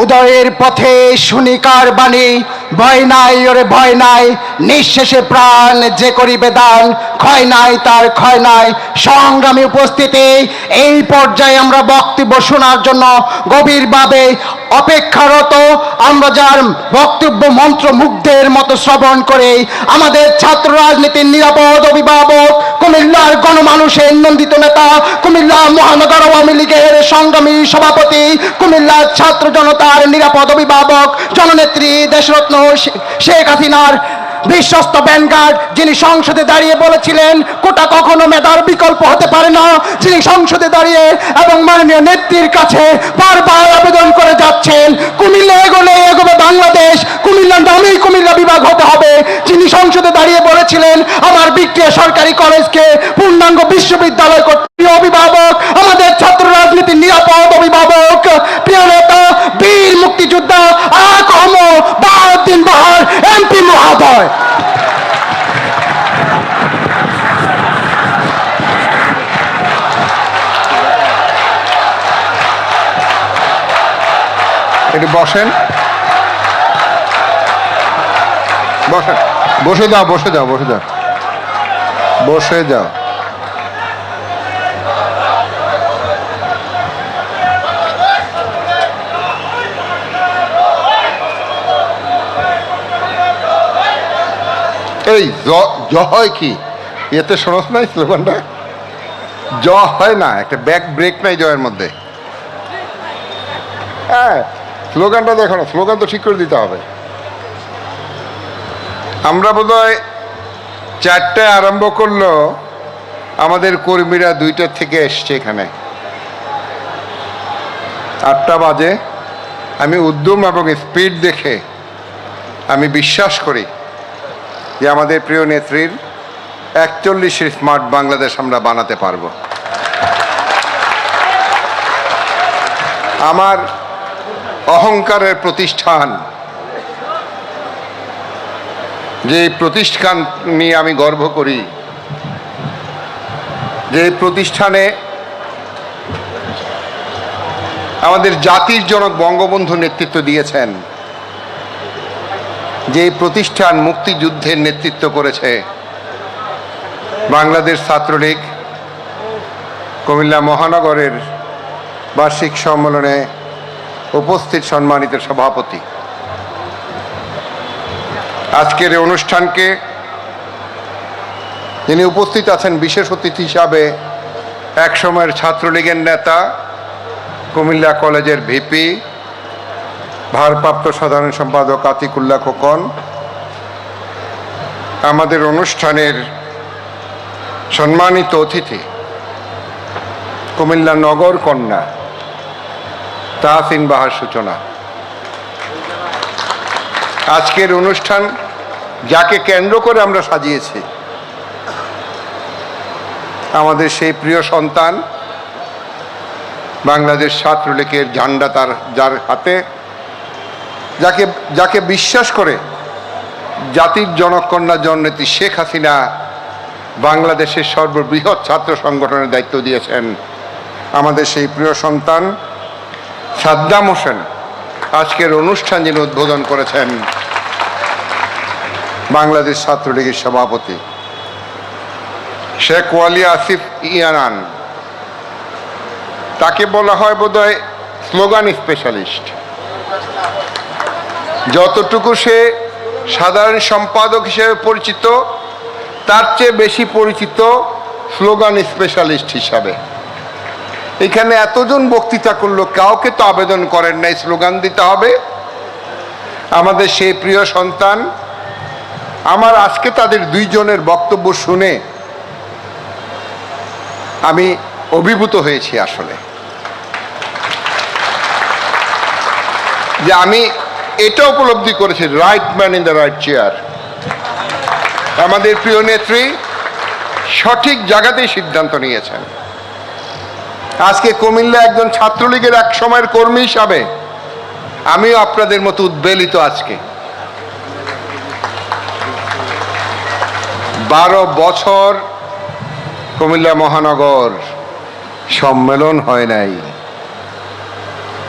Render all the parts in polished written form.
উদয়ের পথে শুনিকার বাণী, ভয় নাই ওরে ভয় নাই, নিঃশেষে প্রাণ যে করিবে দান, ক্ষয় নাই তার ক্ষয় নাই। সংগ্রামী উপস্থিতি, এই পর্যায়ে আমরা বক্তব্য শোনার জন্য গভীরভাবে অপেক্ষারত। আমরা যার বক্তব্য মন্ত্রমুগ্ধের মতো শ্রবণ করে আমাদের ছাত্র রাজনীতির নিরাপদ অভিভাবক, কুমিল্লার গণমানুষের নন্দিত নেতা, কুমিল্লা মহানগর আওয়ামী লীগের সংগ্রামী সভাপতি, কুমিল্লার ছাত্র জনতার নিরাপদ অভিভাবক, জননেত্রী দেশরত্ন শেখ হাসিনার বিশ্বস্ত ব্যানগার্ড, যিনি সংসদে দাঁড়িয়ে বলেছিলেন কোটা কখনো মেধার বিকল্প হতে পারে না, যিনি সংসদে দাঁড়িয়ে এবং মাননীয় নেত্রীর কাছে বারবার আবেদন করে যাচ্ছেন কুমিল্লা এগোলে এগোবে বাংলাদেশ, কুমিল্লার নামেই কুমিল্লা বিভাগ হতে হবে, যিনি সংসদে দাঁড়িয়ে বলেছিলেন আমার বিক্রিয়া সরকারি কলেজকে পূর্ণাঙ্গ বিশ্ববিদ্যালয় করতে। প্রিয় অভিভাবক, আমাদের ছাত্র রাজনীতির নিরাপদ অভিভাবক, প্রিয় নেতা, বীর মুক্তিযোদ্ধা আকম বাহাউদ্দিন বাহার এমপি মহোদয়। একটু বসেন, বসেন, বসে যাও, বসে যাও, বসে যাও, বসে যাও। এই জ হয় কি এতে শোনস নাই স্লোগানটা? জ হয় না, একটা ব্যাক ব্রেক নাই জয়ের মধ্যে। হ্যাঁ, স্লোগানটা দেখো না, স্লোগান তো ঠিক করে দিতে হবে। আমরা বোধহয় 4টায় আরম্ভ করলো, আমাদের কর্মীরা 2টা থেকে এসছে এখানে, 8টা বাজে। আমি উদ্যম এবং স্পিড দেখে আমি বিশ্বাস করি যে আমাদের প্রিয় নেত্রীর 41 স্মার্ট বাংলাদেশ আমরা বানাতে পারবো। আমার অহংকারের প্রতিষ্ঠান, যে প্রতিষ্ঠান নিয়ে আমি গর্ব করি, যে প্রতিষ্ঠানে আমাদের জাতির জনক বঙ্গবন্ধু নেতৃত্ব দিয়েছেন, যে প্রতিষ্ঠান মুক্তিযুদ্ধের নেতৃত্ব করেছে বাংলাদেশ ছাত্রলীগ, কুমিল্লা মহানগরের বার্ষিক সম্মেলনে উপস্থিত সম্মানিত সভাপতি, আজকের এই অনুষ্ঠানকে যিনি উপস্থিত আছেন বিশেষ অতিথি হিসাবে, এক সময়ের ছাত্রলীগের নেতা, কুমিল্লা কলেজের ভিপি, ভারপ্রাপ্ত সাধারণ সম্পাদক আতিকুল্লাহ খোকন, আমাদের অনুষ্ঠানের সম্মানিত অতিথি কুমিল্লা নগর কন্যা তাহসিন বাহার সূচনা, আজকের অনুষ্ঠান যাকে কেন্দ্র করে আমরা সাজিয়েছি, আমাদের সেই প্রিয় সন্তান, বাংলাদেশ ছাত্রলীগের ঝান্ডা তার যার হাতে, যাকে বিশ্বাস করে জাতির জনকন্যা জননেত্রী শেখ হাসিনা বাংলাদেশের সর্ববৃহৎ ছাত্র সংগঠনের দায়িত্ব দিয়েছেন, আমাদের সেই প্রিয় সন্তান সাদ্দাম হোসেন আজকের অনুষ্ঠান যিনি উদ্বোধন করেছেন, বাংলাদেশ ছাত্রলীগের সভাপতি শেখ ওয়ালি আসিফ ইয়ানান, তাকে বলা হয় বোধহয় স্লোগান স্পেশালিস্ট। যতটুকু সে সাধারণ সম্পাদক হিসেবে পরিচিত, তার চেয়ে বেশি পরিচিত স্লোগান স্পেশালিস্ট হিসাবে। এখানে এতজন বক্তৃতা করলো, কাউকে তো আবেদন করেন নাই স্লোগান দিতে হবে। আমাদের সেই প্রিয় সন্তান, আমার আজকে তাদের 2 জনের বক্তব্য শুনে আমি অভিভূত হয়েছি আসলে, যে আমি এটা উপলব্ধি করেছি, right man in the right chair. আমাদের প্রিয় নেত্রী সঠিক জায়গাতেই সিদ্ধান্ত নিয়েছেন। আজকে কুমিল্লা একজন ছাত্রলীগের এক সময়ের কর্মী হিসাবে আমিও আপনাদের মতো উদ্বেলিত। আজকে 12 বছর কুমিল্লা মহানগর সম্মেলন হয় নাই।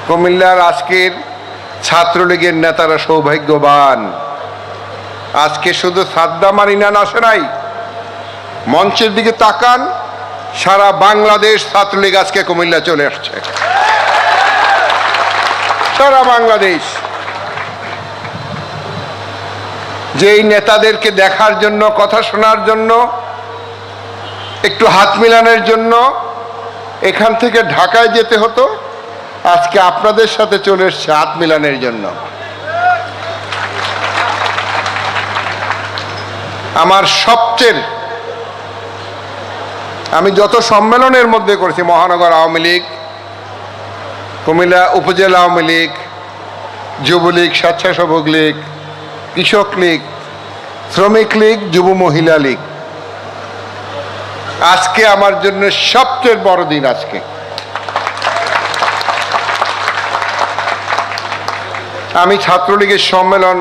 কুমিল্লার আজকের ছাত্রলীগের নেতারা সৌভাগ্যবান। আজকে শুধু সাদ্দাম আর ইনান আসে নাই, মঞ্চের দিকে তাকান, সারা বাংলাদেশ ছাত্রলীগ আজকে কুমিল্লা চলে আসছে। সারা বাংলাদেশ যেই নেতাদেরকে দেখার জন্য, কথা শোনার জন্য, একটু হাত মিলানোর জন্য এখান থেকে ঢাকায় যেতে হতো, আজকে আপনাদের সাথে চলে এসছে হাত মিলানোর জন্য। আমার সবচেয়ে, আমি যত সম্মেলনের মধ্যে করেছি, মহানগর আওয়ামী লীগ, কুমিল্লা উপজেলা আওয়ামী লীগ, যুবলীগ, স্বেচ্ছাসেবক লীগ, কৃষক লীগ, শ্রমিক লীগ, যুব মহিলা লীগ, আজকে আমার জন্য সবচেয়ে বড় দিন। আজকে আমি ছাত্রলীগের সম্মেলন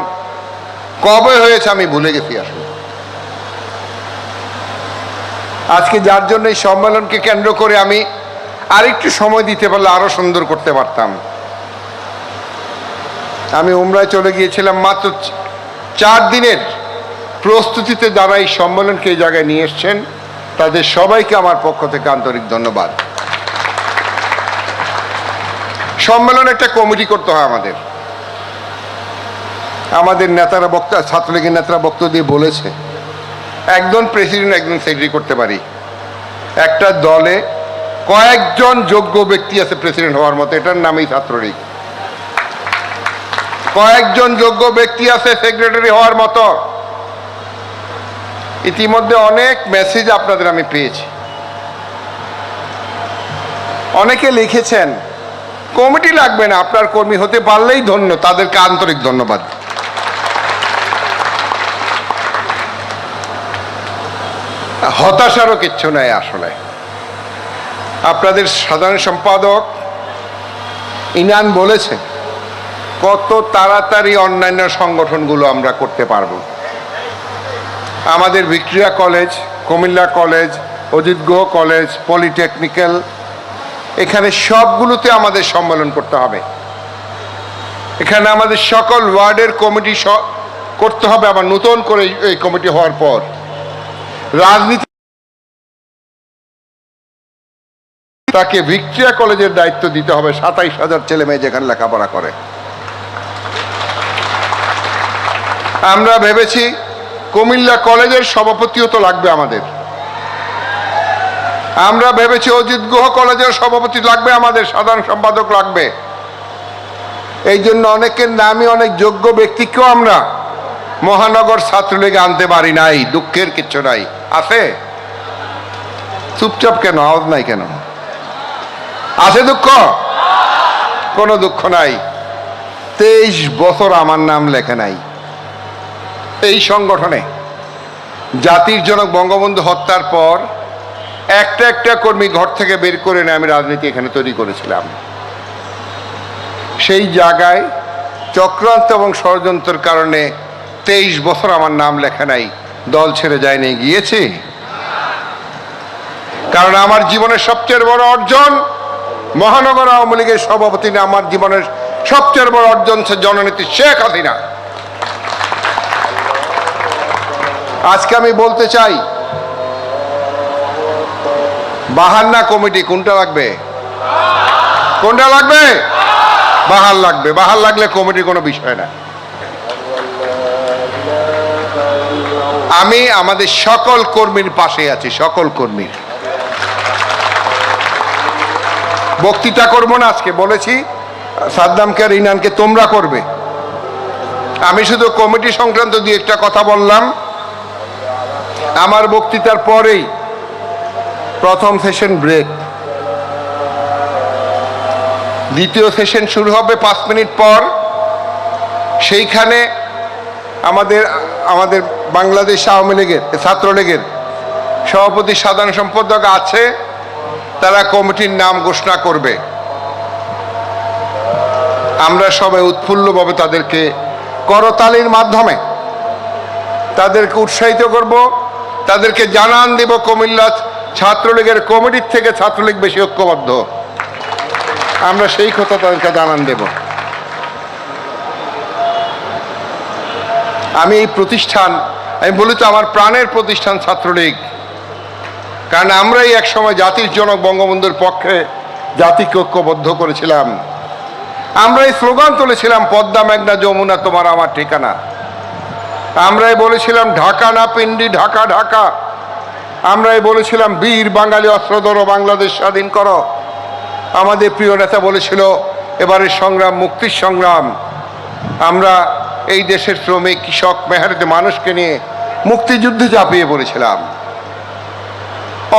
কবে হয়েছে আমি ভুলে গেছি আসলে। আজকে যার জন্য এই সম্মেলনকে কেন্দ্র করে আমি আরেকটু সময় দিতে পারলে আরো সুন্দর করতে পারতাম। আমি উমরায় চলে গিয়েছিলাম, মাত্র 4 দিনের প্রস্তুতিতে যারা এই সম্মেলনকে এই জায়গায় নিয়ে এসছেন তাদের সবাইকে আমার পক্ষ থেকে আন্তরিক ধন্যবাদ। সম্মেলন একটা কমিটি করতে হয় আমাদের। আমাদের নেতারা বক্তব্য, ছাত্রলীগের নেতারা বক্তব্য দিয়ে বলেছে একজন প্রেসিডেন্ট, একজন সেক্রেটারি করতে পারি। একটা দলে কয়েকজন যোগ্য ব্যক্তি আছে প্রেসিডেন্ট হওয়ার মতো, এটার নামই ছাত্রলীগ। কয়েকজন যোগ্য ব্যক্তি আছে সেক্রেটারি হওয়ার মতো। ইতিমধ্যে অনেক মেসেজ আপনাদের আমি পেয়েছি, অনেকে লিখেছেন কমিটি লাগবে না, আপনার কর্মী হতে পারলেই ধন্য। তাদেরকে আন্তরিক ধন্যবাদ। হতাশারও কিচ্ছু নাই আসলে। আপনাদের সাধারণ সম্পাদক ইনান বলেছে কত তাড়াতাড়ি অন্যান্য সংগঠনগুলো আমরা করতে পারবো। আমাদের Victoria college, Comilla college, Ajit Guha college, polytechnical, এখানে সবগুলোতে আমাদের সম্মেলন করতে হবে। এখানে আমাদের সকল ওয়ার্ডের কমিটি করতে হবে। আবার নতুন করে এই কমিটি হওয়ার পর রাজনীতি, তাকে ভিক্টোরিয়া কলেজের দায়িত্ব দিতে হবে। 27,000 ছেলে মেয়ে যেখানে লেখাপড়া করে। আমরা ভেবেছি কুমিল্লা কলেজের সভাপতিও তো লাগবে আমাদের। আমরা ভেবেছি অজিত গুহ কলেজের সভাপতি লাগবে আমাদের, সাধারণ সম্পাদক লাগবে। এই জন্য অনেকের নামই, অনেক যোগ্য ব্যক্তিকেও আমরা মহানগর ছাত্রলীগে আনতে পারি নাই। দুঃখের কিচ্ছু নাই। আছে? চুপচাপ কেন? আওয়াজ নাই কেন? আছে দুঃখ? কোনো দুঃখ নাই। 23 বছর আমার নাম লেখে নাই এই সংগঠনে। জাতির জনক বঙ্গবন্ধু হত্যার পর একটা একটা কর্মী ঘর থেকে বের করে নিয়ে আমি রাজনীতি এখানে তৈরি করেছিলাম। সেই জায়গায় চক্রান্ত এবং ষড়যন্ত্রের কারণে 23 বছর আমার নাম লেখা নাই। দল ছেড়ে যায়নি, গিয়েছে। কারণ আমার জীবনের সবচেয়ে বড় অর্জন মহানগর আওয়ামী লীগের সভাপতি না, আমার জীবনের সবচেয়ে বড় অর্জন জননেত্রী শেখ হাসিনা। আজকে আমি বলতে চাই, বাহান্না কমিটি কোনটা লাগবে? কোনটা লাগবে? বাহাল লাগবে। বাহাল লাগলে কমিটির কোনো বিষয় না। আমি আমাদের সকল কর্মীর পাশে আছি, সকল কর্মীর। বক্তৃতা করবো না আজকে, বলেছি সাদ্দামকে আর ইনানকে তোমরা করবে। আমি শুধু কমিটি সংক্রান্ত দিয়ে একটা কথা বললাম। আমার বক্তৃতার পরেই প্রথম সেশন ব্রেক, দ্বিতীয় সেশন শুরু হবে 5 মিনিট পর। সেইখানে আমাদের বাংলাদেশ আওয়ামী লীগের, ছাত্রলীগের সভাপতি, সাধারণ সম্পাদক আছে, তারা কমিটির নাম ঘোষণা করবে। আমরা সবাই উৎফুল্লভাবে তাদেরকে করতালির মাধ্যমে তাদেরকে উৎসাহিত করব, তাদেরকে জানান দেব কুমিল্লা ছাত্রলীগের কমিটির থেকে ছাত্রলীগ বেশি ঐক্যবদ্ধ। আমরা সেই কথা তাদেরকে জানান দেব। আমি এই প্রতিষ্ঠান, আমি বলি তো আমার প্রাণের প্রতিষ্ঠান ছাত্রলীগ, কারণ আমরাই একসময় জাতির জনক বঙ্গবন্ধুর পক্ষে জাতিকে ঐক্যবদ্ধ করেছিলাম। আমরাই স্লোগান তুলেছিলাম, পদ্মা মেঘনা যমুনা তোমার আমার ঠিকানা। আমরাই বলেছিলাম, ঢাকা না পিন্ডি ঢাকা ঢাকা। আমরাই বলেছিলাম, বীর বাঙালি অস্ত্র ধরো, বাংলাদেশ স্বাধীন করো। আমাদের প্রিয় নেতা বলেছিল, এবারের সংগ্রাম মুক্তির সংগ্রাম। আমরা এই দেশের শ্রমিক, কৃষক, মেহনতি মানুষকে নিয়ে মুক্তিযুদ্ধে ঝাঁপিয়ে পড়েছিলাম।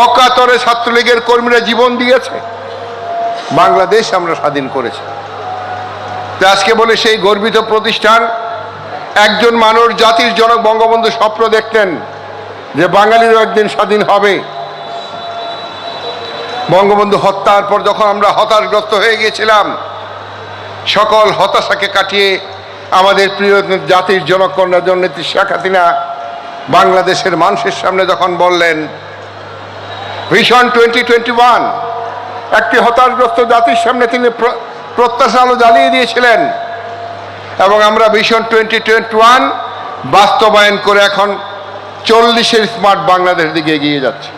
অকাতরে ছাত্রলীগের কর্মীরা জীবন দিয়েছে, বাংলাদেশ আমরা স্বাধীন করেছি। আজকে বলে সেই গর্বিত প্রতিষ্ঠান, একজন মানুষ জাতির জনক বঙ্গবন্ধু স্বপ্ন দেখতেন যে বাঙালিরও একদিন স্বাধীন হবে। বঙ্গবন্ধু হত্যার পর যখন আমরা হতাশগ্রস্ত হয়ে গিয়েছিলাম, সকল হতাশাকে কাটিয়ে আমাদের প্রিয় জাতির জনক কন্যা জননেত্রী শেখ হাসিনা বাংলাদেশের মানুষের সামনে যখন বললেন ভিশন 2021, একটি হতাশগ্রস্ত জাতির সামনে তিনি প্রত্যাশা আলো জ্বালিয়ে দিয়েছিলেন। এবং আমরা ভিশন 2021 বাস্তবায়ন করে এখন 40-এর স্মার্ট বাংলাদেশ দিকে এগিয়ে যাচ্ছি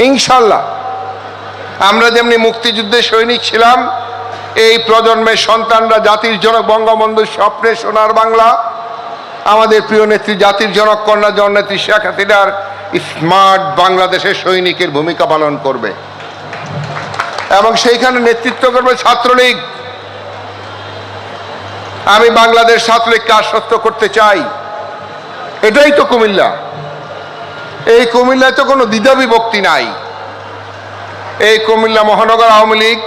ইনশাল্লাহ। আমরা যেমনি মুক্তিযুদ্ধের সৈনিক ছিলাম, এই প্রজন্মের সন্তানরা জাতির জনক বঙ্গবন্ধুর স্বপ্নে সোনার বাংলা, আমাদের প্রিয় নেত্রী জাতির জনক কন্যা জননেত্রী শেখ হাসিনার স্মার্ট বাংলাদেশের সৈনিকের ভূমিকা পালন করবে এবং সেইখানে নেতৃত্ব করবে ছাত্রলীগ। আমি বাংলাদেশ ছাত্রলীগকে আশ্বস্ত করতে চাই, এটাই তো কুমিল্লা। এই কুমিল্লায় তো কোনো দ্বিধা বিভক্তি নাই। এই কুমিল্লা মহানগর আওয়ামী লীগ,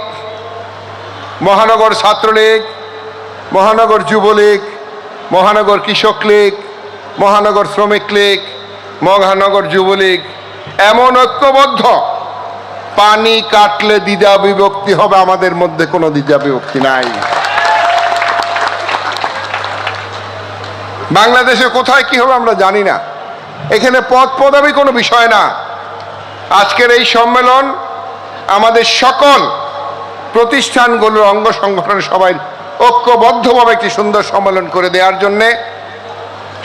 মহানগর ছাত্রলীগ, মহানগর যুবলীগ, মহানগর কৃষক লীগ, মহানগর শ্রমিক লীগ, মহানগর যুবলীগ এমন ঐক্যবদ্ধ, পানি কাটলে দ্বিধা বিভক্তি হবে, আমাদের মধ্যে কোনো দ্বিধা বিভক্তি নাই। বাংলাদেশে কোথায় কি হবে আমরা জানি না, এখানে পদ পদবি কোনো বিষয় না। আজকের এই সম্মেলন আমাদের সকল প্রতিষ্ঠানগুলোর অঙ্গ সংগঠনের সবাই ঐক্যবদ্ধভাবে একটি সুন্দর সম্মেলন করে দেওয়ার জন্যে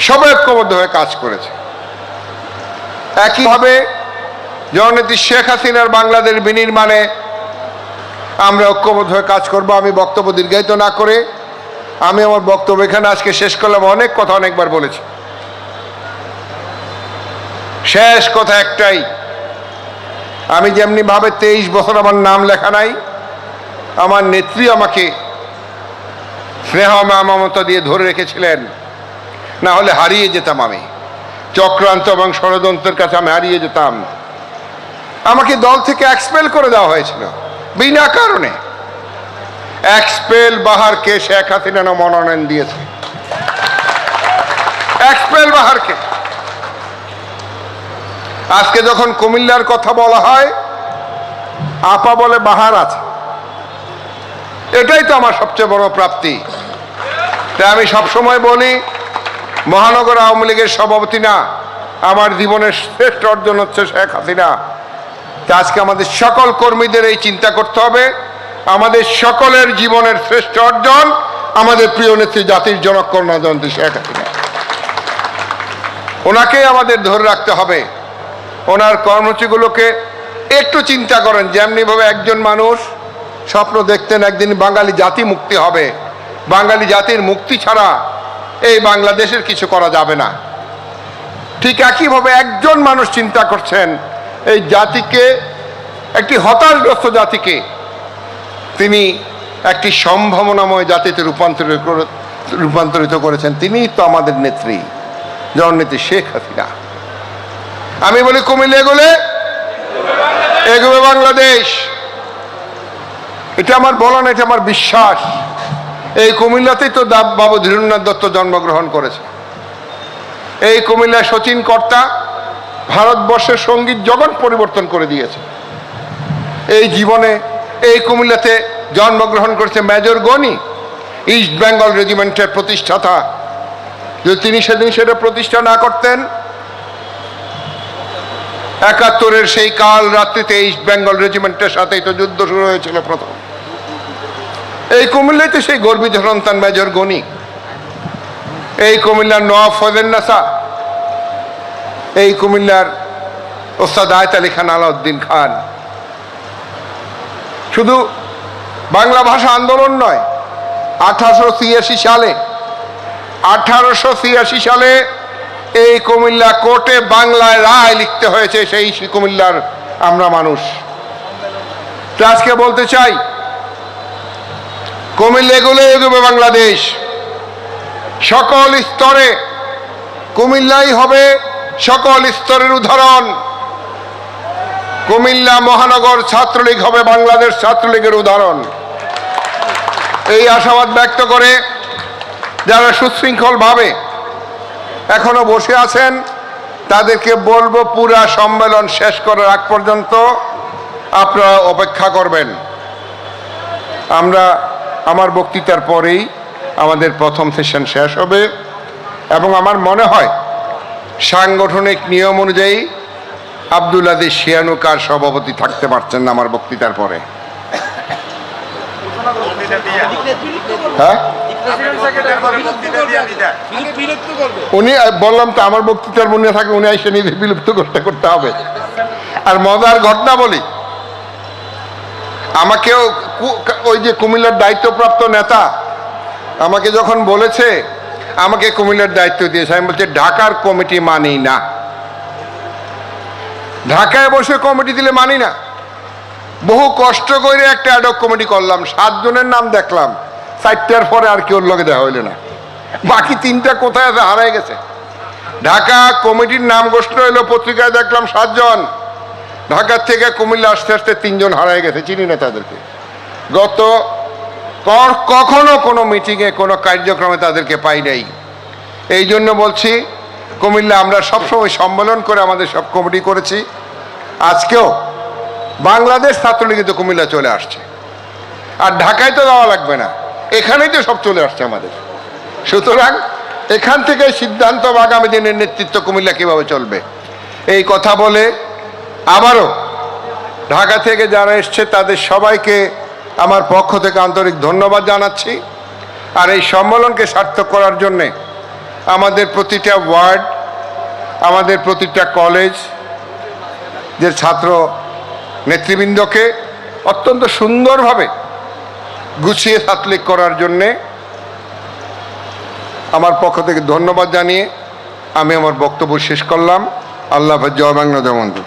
সবাই ঐক্যবদ্ধ হয়ে কাজ করেছে। একইভাবে জননেত্রী শেখ হাসিনার বাংলাদেশ বিনির্মাণে আমরা ঐক্যবদ্ধ হয়ে কাজ করব। আমি বক্তব্য দীর্ঘায়িত না করে আমি আমার বক্তব্য এখানে আজকে শেষ করলাম। অনেক কথা অনেকবার বলেছি, শেষ কথা একটাই, আমি যেমনি ভাবে 23 বছর আমার নাম লেখা নাই, আমার নেত্রী আমাকে স্নেহ মমতা দিয়ে ধরে রেখেছিলেন, না হলে হারিয়ে যেতাম। আমি চক্রান্ত এবং ষড়যন্ত্রের কাছে আমি হারিয়ে যেতাম। আমাকে দল থেকে এক্সপেল করে দেওয়া হয়েছিল বিনা কারণে। এক্সপেল বাহারকে শেখ হাসিনা মনোনয়ন দিয়েছে, এক্সপেল বাহারকে। আজকে যখন কুমিল্লার কথা বলা হয়, আপা বলে বাহার আছে, এটাই তো আমার সবচেয়ে বড় প্রাপ্তি। তাই আমি সবসময় বলি, মহানগর আওয়ামী লীগের সভাপতি না, আমার জীবনের শ্রেষ্ঠ অর্জন হচ্ছে শেখ হাসিনা। আজকে আমাদের সকল কর্মীদের এই চিন্তা করতে হবে, আমাদের সকলের জীবনের শ্রেষ্ঠ অর্জন আমাদের প্রিয় নেত্রী জাতির জনক কন্যা জয়ন্তী শেখ হাসিনা। ওনাকেই আমাদের ধরে রাখতে হবে। ওনার কর্মসূচিগুলোকে একটু চিন্তা করেন, যেমনিভাবে একজন মানুষ স্বপ্ন দেখতেন একদিন বাঙালি জাতি মুক্তি হবে, বাঙালি জাতির মুক্তি ছাড়া এই বাংলাদেশের কিছু করা যাবে না, ঠিক একইভাবে একজন মানুষ চিন্তা করছেন এই জাতিকে, একটি হতাশগ্রস্ত জাতিকে তিনি একটি সম্ভাবনাময় জাতিতে রূপান্তরিত করেছেন। তিনিই তো আমাদের নেত্রী জননেত্রী শেখ হাসিনা। আমি বলি কুমিল্লা এগোবে বাংলাদেশ, এটা আমার বলা না, এটা আমার বিশ্বাস। এই কুমিল্লাতেই তো বাবু ধীরেন্দ্রনাথ দত্ত জন্মগ্রহণ করেছে। এই কুমিল্লা শচীন কর্তা ভারতবর্ষের সঙ্গীত জগৎ পরিবর্তন করে দিয়েছে। এই জীবনে এই কুমিল্লাতে জন্মগ্রহণ করেছে মেজর গনি, ইস্ট বেঙ্গল রেজিমেন্টের প্রতিষ্ঠাতা। যদি তিনি সেদিন সেটা প্রতিষ্ঠা না করতেন, 71-এর সেই কাল রাত্রিতে ইস্ট বেঙ্গল রেজিমেন্টের সাথেই তো যুদ্ধ শুরু হয়েছিল প্রথম। এই কুমিল্লাতে সেই গর্বিত সন্তান মেজর গনি। এই কুমিল্লার নওয়াব ফজলুন্নেসা, এই কুমিল্লার ওস্তাদ আয়ত আলী খান আলাউদ্দিন খান। শুধু বাংলা ভাষা আন্দোলন নয়, 1886 সালে এই কুমিল্লা কোর্টে বাংলায় রায় লিখতে হয়েছে সেই কুমিল্লার আমরা মানুষ। তো আজকে বলতে চাই, কুমিল্লা এগোবে বাংলাদেশ। সকল স্তরে কুমিল্লাই হবে সকল স্তরের উদাহরণ। কুমিল্লা মহানগর ছাত্রলীগ হবে বাংলাদেশ ছাত্রলীগের উদাহরণ। এই আশাবাদ ব্যক্ত করে যারা সুশৃঙ্খলভাবে এখনো বসে আছেন তাদেরকে বলবো, পুরা সম্মেলন শেষ করার আগ পর্যন্ত আপনারা অপেক্ষা করবেন। আমার বক্তৃতার পরেই আমাদের প্রথম সেশন শেষ হবে এবং আমার মনে হয় সাংগঠনিক নিয়ম অনুযায়ী আব্দুল আজিজ শিয়ানুকার সভাপতি থাকতে পারছেন না আমার বক্তৃতার পরে। হ্যাঁ, উনি বললাম তো আমার বক্তৃতার মনে থাকে উনি এসে নিজে বিলুপ্ত করতে হবে। আর মজার ঘটনা বলি, আমাকেও ওই যে কুমিল্লার দায়িত্বপ্রাপ্ত নেতা আমাকে যখন বলেছে আমাকে কুমিল্লার দায়িত্ব দিয়েছে, আমি বলছি ঢাকার কমিটি মানি না, ঢাকায় বসে কমিটি দিলে মানি না। বহু কষ্ট করে একটা অ্যাডক কমিটি করলাম, 7 জনের নাম দেখলাম, 4টার পরে আর কেউ লগে দেওয়া হইল না, বাকি 3টা কোথায় আছে হারাই গেছে। ঢাকা কমিটির নাম ঘোষণা হইলো, পত্রিকায় দেখলাম 7 জন, ঢাকার থেকে কুমিল্লা আসতে আসতে 3 জন হারাই গেছে, চিনি না তাদেরকে। কখনো কোনো মিটিংয়ে কোনো কার্যক্রমে তাদেরকে পাই নাই। এই জন্য বলছি, কুমিল্লা আমরা সবসময় সম্মেলন করে আমাদের সব কমিটি করেছি। আজকেও বাংলাদেশ ছাত্রলীগ তো কুমিল্লা চলে আসছে, আর ঢাকায় তো যাওয়া লাগবে না, এখানেই তো সব চলে আসছে আমাদের। সুতরাং এখান থেকে সিদ্ধান্ত আগামী দিনের নেতৃত্ব কুমিল্লা কীভাবে চলবে এই কথা বলে আবারও ঢাকা থেকে যারা এসছে তাদের সবাইকে আমার পক্ষ থেকে আন্তরিক ধন্যবাদ জানাচ্ছি। আর এই সম্মেলনকে সার্থক করার জন্যে আমাদের প্রতিটা ওয়ার্ড, আমাদের প্রতিটা কলেজ যে ছাত্র নেতৃবৃন্দকে অত্যন্ত সুন্দরভাবে গুছিয়ে ছাত্রলীগ করার জন্যে আমার পক্ষ থেকে ধন্যবাদ জানিয়ে আমি আমার বক্তব্য শেষ করলাম। আল্লাহ হাফেজ। জয় বাংলা, জয় বন্ধু।